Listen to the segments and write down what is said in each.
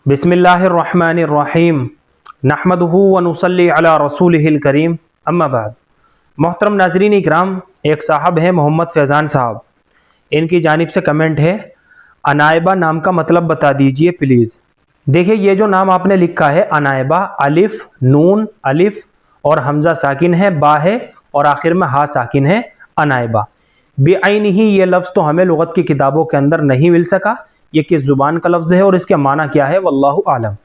बिस्मिल्लाहिर्रहमानिर्रहीम नहमदुहु व नुसल्ली अला रसूलिहिल करीम अम्मा बाद। मोहतरम नाज़रीन इकराम, एक साहब हैं मोहम्मद फैज़ान साहब, इनकी जानिब से कमेंट है, अनायबा नाम का मतलब बता दीजिए प्लीज़। देखिए, ये जो नाम आपने लिखा है अनायबा, अलिफ नून अलिफ और हमज़ा साकिन है, बा है और आखिर में हा साकिन है, अनायबा। बेआईन ही ये लफ्ज़ तो हमें लुगत की किताबों के अंदर नहीं मिल सका। ये किस ज़ुबान का लफ्ज़ है और इसके माना क्या है, वल्लाहु आलम।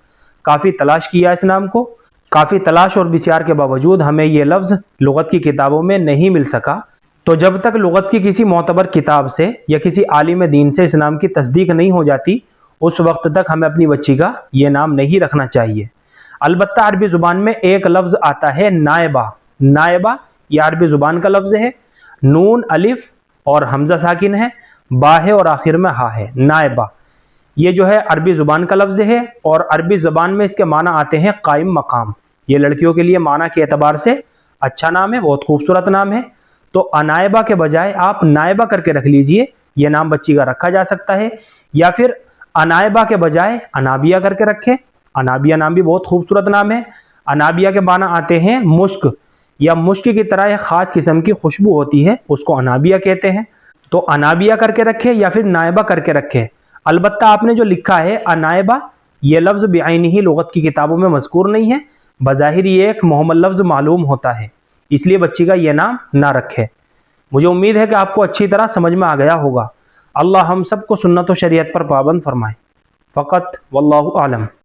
काफ़ी तलाश किया इस नाम को, काफ़ी तलाश और विचार के बावजूद हमें ये लफ्ज़ लुगत की किताबों में नहीं मिल सका। तो जब तक लुगत की किसी मोतबर किताब से या किसी आलिम दीन से इस नाम की तस्दीक नहीं हो जाती, उस वक्त तक हमें अपनी बच्ची का ये नाम नहीं रखना चाहिए। अलबत्ता अरबी ज़ुबान में एक लफ्ज़ आता है नायबा। नायबा यह अरबी ज़ुबान का लफ्ज़ है, नून अलिफ और हमज़ा साकिन है, बा है और आखिर में हा है, नायबा। ये जो है अरबी ज़ुबान का लफ्ज़ है और अरबी ज़ुबान में इसके माना आते हैं कायम मकाम। ये लड़कियों के लिए माना के एतबार से अच्छा नाम है, बहुत खूबसूरत नाम है। तो अनायबा के बजाय आप नायबा करके रख लीजिए, ये नाम बच्ची का रखा जा सकता है। या फिर अनायबा के बजाय अनाबिया करके रखें। अनाबिया नाम भी बहुत खूबसूरत नाम है। अनाबिया के माना आते हैं मुश्क, या मुश्क की तरह एक ख़ास किस्म की खुशबू होती है, उसको अनाबिया कहते हैं। तो अनाबिया करके रखें या फिर नायबा करके रखें। अलबत्ता आपने जो लिखा है अनायबा, ये लफ्ज़ बेआईन ही लुगत की किताबों में मज़कूर नहीं है। बज़ाहिर ये एक मोहम्मद लफ्ज़ मालूम होता है, इसलिए बच्ची का ये नाम ना रखे। मुझे उम्मीद है कि आपको अच्छी तरह समझ में आ गया होगा। अल्लाह हम सबको सुन्नत व शरीयत पर पाबंद फरमाए। फ़कत वल्लाहु आलम।